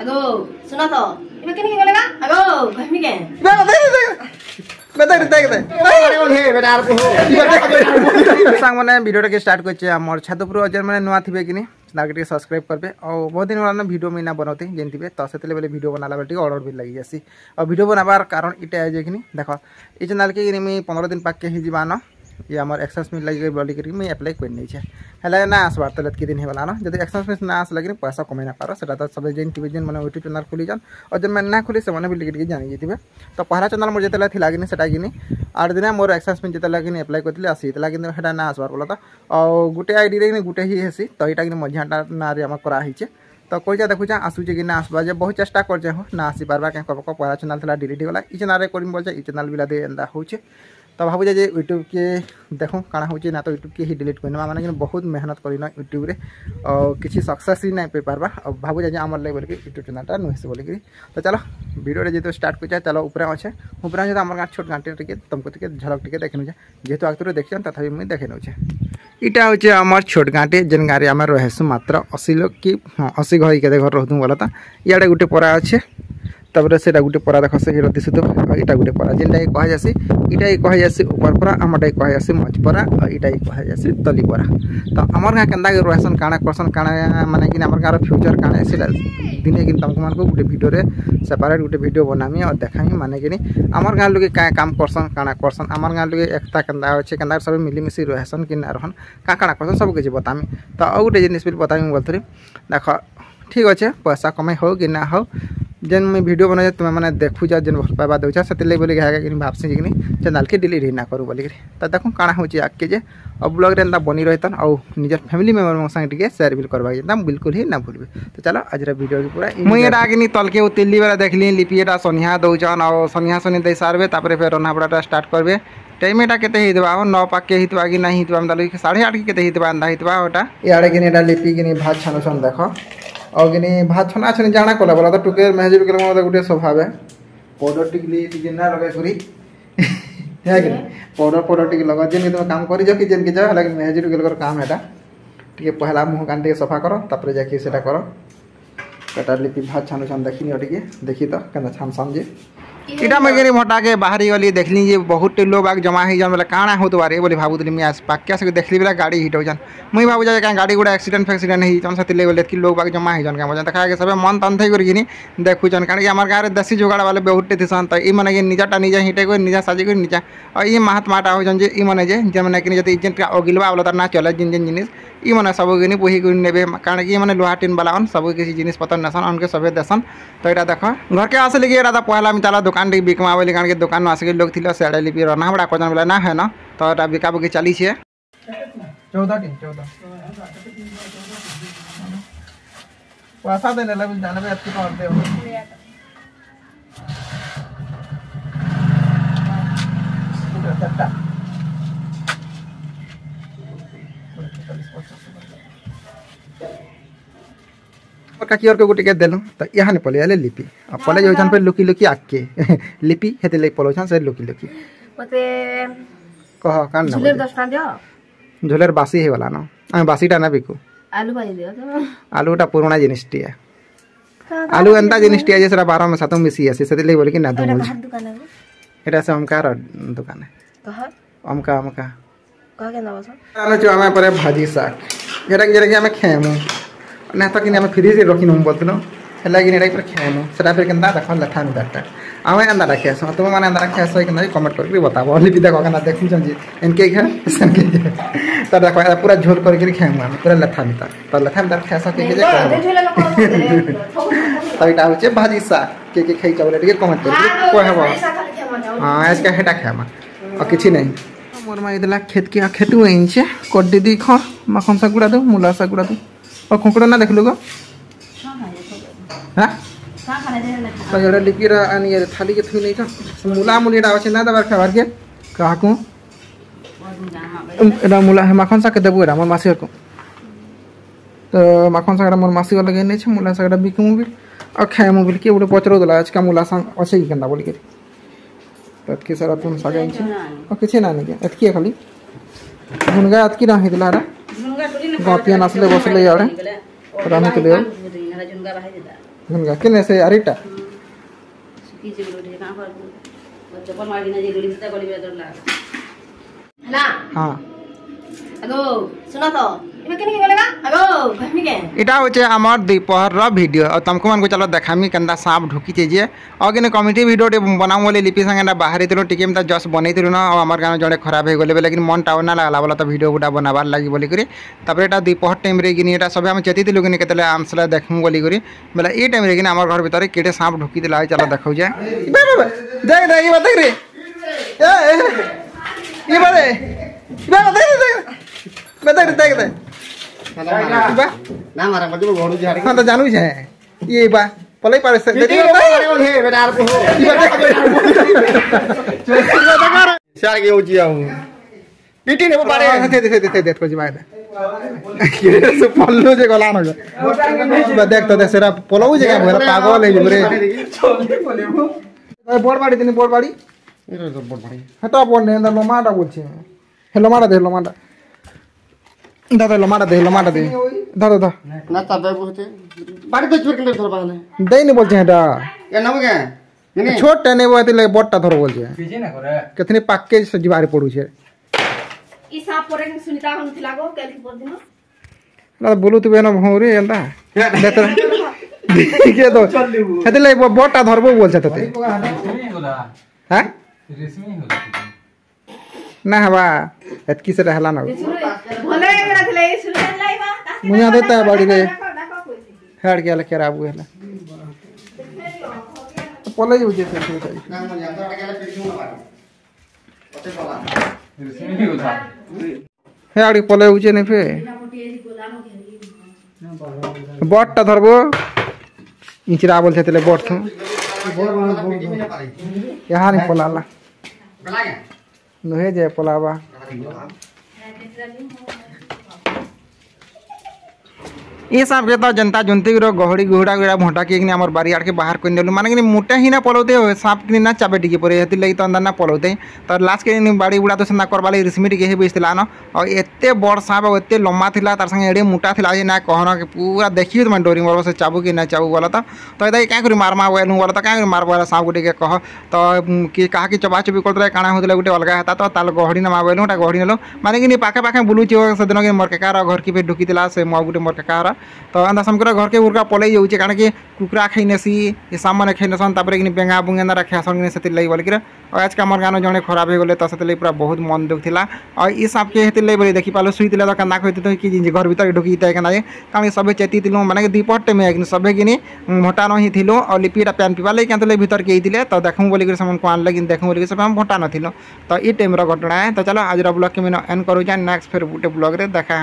अगो सुना तो इमे केने के बोलेगा अगो कहमी के सांग मैंने वीडियो के स्टार्ट कर आम छात उपर अजर मैंने नुआ थे कि ताके सब्सक्राइब करबे और बहुत दिन वाला वीडियो में ना बनाते जेन थे तो से बेले वीडियो बनाला बेले ऑर्डर भी लगी जासी और वीडियो बनाबार कारण इटा है कि देख ये चैनल के मुझे 15 दिन पाके ही जीवान ये आम एक्सचेंज मिल लगे बोलिक मुझे एप्लाई कर नहीं है ना आसबार तो के दिन होगा ना जब एक्सचेंज मिल ना आसला कि पैसा कमे ना पार से सब जेन थे जेन मैंने यूट्यूब चैनल खोली जान और जब मैंने ना खोली से मैंने भी जानी जाइए तो पहला चैनल मोर जिते थी कि से कि 8 दिन मोर एक्सचेंज मिल जिते कि एप्लाई करती आसीला कि ना आसबार बोला तो और गोटे आईडी रे गोटे ही हेसी तो यहाँ कि मझियाटा ना कराई तो कही देखुचा आसूचे कि ना आसबा बहुत चेष्टा कर ना आसी पार्बा क्या कब पहला चैनल था डिलीट होगा ये चैनल कर बोलचे ये चैनल भी एंता हो तो भावुचे जे यूट्यूब के देखो काଣା हो ना तो यूट्यूब के ही डिलीट करना माने बहुत मेहनत करना यूट्यूब रे और किसी सक्सेस ही नहीं पार्बा और भावुचे जे आमर लगे बोलिक यूट्यूब चैनलटा नुहसे बोलिक तो चलो वीडियो जो स्टार्ट कर चलो ऊपर अच्छे ऊपर आम गाँव छोट गाँव टे तुमको झलक टे देखे नौचे जेहतु आगे देखिए तथा मुझे देखे नौचे इटा हूँ आम छोट गाँटे जेन गाँव आम रहीसु मात्र 80 लोग कि हाँ 80 घर के घर रोतु बोला तो इे गोटे परा अच्छे तबरे से गोटे परा देख से दिशु तो यहाँ गोटे परा जेनटा कह जासी इटा कह जासी ऊपर परा आमटा कह जासी मझ परा और इटा कह जासी तली परा तो आमर गाँव केन्दा रहसन काଣା करसन काଣା माने कि आमर गाँव फ्यूचर काଣା से दिने कि तुमको मान गोटे वीडियो रे सेपरेट गोटे वीडियो बनामी और देखामी माने कि आमर गाँव लोग क्या काम करसन काଣା करसन आमर गाँव लोग एकता केन्दा अच्छे केन्दा सब मिलीमिशी रहसन कि ना रहन काଣା करसन सब किसी बतामी तो और गोटे जिनिस भी बतामी बोलते देख ठीक अच्छे पैसा कमाई हो कि ना हो जेन मुझे वीडियो बना तुम्हें मैंने देखू जा जेन भल पाइबा दूचा से बोली कि भावसी कि चैनल के डिलीट ही ना करूँ बोलिक तो देखो काଣା हो आगे जे और ब्लॉग रे एंता बनी रही और निजर फैमिली मेम्बर संगे टे शेयर भी करवा बिल्कुल ही ना भूलबे तो चलो आज वीडियो की पूरा मुझे आगे तलके उतिल्ली वाला देखली लिपीटा सनिहा दौचन और सनिहा सनी दे सारे तापर फिर रन्ना बड़ाटा स्टार्ट करबे टाइम एटा केते हितबा 9 पाके हितबा कि नहीं हितबा मतलब 8:30 केते हितबा अंदा हितबा ओटा याडे कि एटा लिपि कि भात छानुछन देखो और कि भात छना छनी जाना कला बोला तो टुके मेहजी टुके मतलब गोटे स्वभाव है पाउडर टिकली जिन्ना लगे करी है कि पाउडर टिक लगा जेन तुम काम करि जो कि जेन के जा लेकिन मेहजी टुके काम हेटा टिके पहला मुंह कान टिके सफा करो तापर जाके सेटा करो कटा लिपि भात छानुछन देखिनी टिके देखी तो केना छान समझे इटा मैं मोटा के बाहरी गली देखली जे बहुत लोग आग जमा ही जान बोले काଣା हो तो बारे बोले भाबुतली मैं आस पाक्या से देखली बेला गाड़ी हिट हो जान मुई भाबु जा गाड़ी गुड़ा एक्सीडेंट ही जन से बोले कि लोग बाग जमा ही जान का देखा के सब मन तन थई करगिनी देखु जन कारण कि हमर गारे देसी जुगाड़ वाले बहुत थिसन तो ई माने कि निजाटा निजा हिटे को निजा साजी को निजा और ई महात्माटा हो जन जे ई माने जे माने कि जति एजेंट का अगिलवा वाला ना चले जिन जिन जिनिस ई माने सब गिनी बुही गुन नेबे कारण कि माने लोहा टिन वाला सब किसी जिनिस पतर नसन उनके सबे देसन तो एटा देखो घर के आसे लगे रादा पहला में चला दुकान टी बिकमा बोली कारण के दुकान में आसे लोग थिलो सेडे लिपि रना बड़ा कोजन बोला ना है ना तो एटा बिका बिकी चली छे 14 पैसा देने लगे जानबे अच्छी करते हो काकी और को गुटी के देलु तो यहाँ ने पले आले लिपि अब पले जो जन पे लुकी लुकी आके लिपि हेते ले पलो छन से लुकी लुकी मते कह कान ना झुलेर 10 टा दियो झोलेर बासी हे वाला ना आ बासीटा ना बिकु आलू भाजी दियो तो आलूटा पुराना जिनिसटी है आलू एंता जिनिसटी है जैसे 12 में 7 मिसी है से ले बोले कि ना दो मुझे दुकान है एटा से हमका दुकान है कहा हमका कहा के ना बस आनो जो हमें पर भाजी साग जरा कि हमें खेमु ना तो कि हमें फ्री से रखी नुम बोलतनो हला कि नेडा पर खेमु सेटा फिर केनदा देखो लथा में डाटा आमे अंदा रखे सो तुम माने अंदा रखे सो कि कमेंट करके बताबो लिपि देखो केना देखु छन जी इनके घर सनके तो देखो पूरा झोल करके खेमु हम पूरा लथा में तो लथा में रखे सो के जे तो इटा होचे भाजी साग के खाई चावल के कमेंट करके कहबो हां आज का हेटा खेमा और किछि नहीं मोर माई देला खेत के खेतु आइछे कोड दीदी ख मखन सा गुड़ा दो मुला सा गुड़ा दो और खोकड़ा ना देखलो गो हां सा खाने दे तो जड़ा लिपिरा आनी ये थाली के थुई नहीं छ मुला मुलीडा अछि ना दबार खाबार के काकू एडा मुला है मखन सा के देबो एडा मोर मासी को तो मखन सा मोर मासी वाला गने छ मुला सा बिकमु भी और खाएमु भी के उडे पचरो दला आज का मुला सा अछि कि केनदा बोली के तो के सारा तुम सगाई छ और किछि ना नहीं एतकी खाली गुनगा अतकी ना हिदला रा गापिया नसले बसले याडे रानी के ले गंगा किने से अरिटा सुखी जे लोडी का पर चप्पल मार दिना जे लोडी से गली में डर लाग ना हां अगो सुनो तो इमे केनी गलेगा अगो कहमी के इटा होचे हमर दोपहर रो वीडियो और तुमको मन को चलो देखामी कंदा सांप ढुकी जे अगिने कमेटी वीडियो टे बनाऊ बोले लिपि संगे बाहर दिलो टिके में जस्ट बनैतिलु न और हमर गाना जड़े खराब हो गले लेकिन मन टाउन ना लागला बोला तो वीडियो गुडा बनाबार लागी बोली करी तापर एटा दोपहर टाइम रे गिनी एटा सब हम चेती दिलु गिनी केतले आमसला देखमु बोली करी बोला ए टाइम रे गिनी हमर घर भीतर केटे सांप ढुकी दिला चलो देखौ जे देख देख ये देख रे ये बारे देख देख देख ना मारा मजबूर घोड़ू झाड़ी हां तो जानू छे ये बा पलै पारे से देखि हे बेटा आर को सार के होची आऊ पीटी ने पारे देख को जिमा के से पल्लो जे गला न देख तो देख सेरा पलौ जे का भला पागल हे रे बोल बाड़ी दिन बोल बाड़ी एरो तो बोल बाड़ी हटा बोल ने लोमाटा बोलछे हे लोमाटा दे लोमाटा दादा लोमाटा दे दादा दा ना तबे बहुते बाड़ी तो छोड़ के धर पाने दे नहीं बोलछे हेटा ए नम के नहीं छोट ने बोते ले बट्टा धर बोलछे पीछे ना करे कथनी पाके से जिबारे पड़ू छे ई साप परे सुनीता हम थिलागो केल की पर दिनो ना बोलू तू बेनो भौरी एंदा देत के तो हेते ले बट्टा धरबो बोलछे तते हां रेशमी होला ना हवा एतकी से रहला ना भले मेरा थिले सुनीता लाइबा मुया देता बाड़ी रे हेड के केरा बुला पले हो जे से ना मन यंत्र के पीछे ना बाड़ी ओते पला रेशमी होला हेड पले हो जे ने फे बट्टा धरबो इंचरा बोलछे तले बट थू यहाँ नहीं पलाला पला गया नहे जे पलावा ये सब के तो जनता जनती गहड़ी गुहड़ा गुड़ा भोटा के हमर बारी आड़ के बाहर कर देलु माने कि मोटा ही ना पलौते सांप कि ना चाबे टिके परे हेति लई तो अंदर ना पलौते तो लास्ट के बाड़ी गुड़ा तो सना करबाले रिस्मी टिके हे बेचला न और एते बड़ सांप और एते लम्बा थिला तार संगे एडे मोटा थिला जे ना कहना के पूरा देखियो तो मन डोरी मरबो से चाबू कि ना चाबू बोला तो एदा का करी मारमा वेलु बोला तो का करी मारबो सांप गुटे के कह तो कि कहा कि चबा चबी करतले काना होतले गुटे अलगा हता तो ताल गहड़ी ना मावेलु ता गहड़ी नेलो माने कि पाखे पाखे बुलुची से दिन के मोर के कार घर की पे ढुकी दिला से मो गुटे मोर के कार तो अंदा समकर घर के उरका पलै जाउचे कारण कि कुकरा खैनेसी ये सामान खैनेसन तापर कि बेंगा बुंगेंदा रखासन कि सेति लई बोल कि और आज का मोर गानो जणे खराब हो गले तो सेति लई पूरा बहुत मन दुख थिला और ई सांप के हेति लई बोली देखि पालो सुइतिले तो कना खोइति तो कि घर भीतर ढुकी तय कना कारण सबे चेती तिलो माने कि दीपट में कि सबे किनी मोटा नहीं थिलो और लिपीटा पैन पिबा लई केंतले भीतर के इतिले तो देखमु बोली कि समन को आन लेकिन देखमु बोली कि सब हम मोटा न थिलो तो ई टाइम रो घटना है तो चलो आज रो ब्लॉग के में एंड करू जा नेक्स्ट फिर बुटे ब्लॉग रे देखा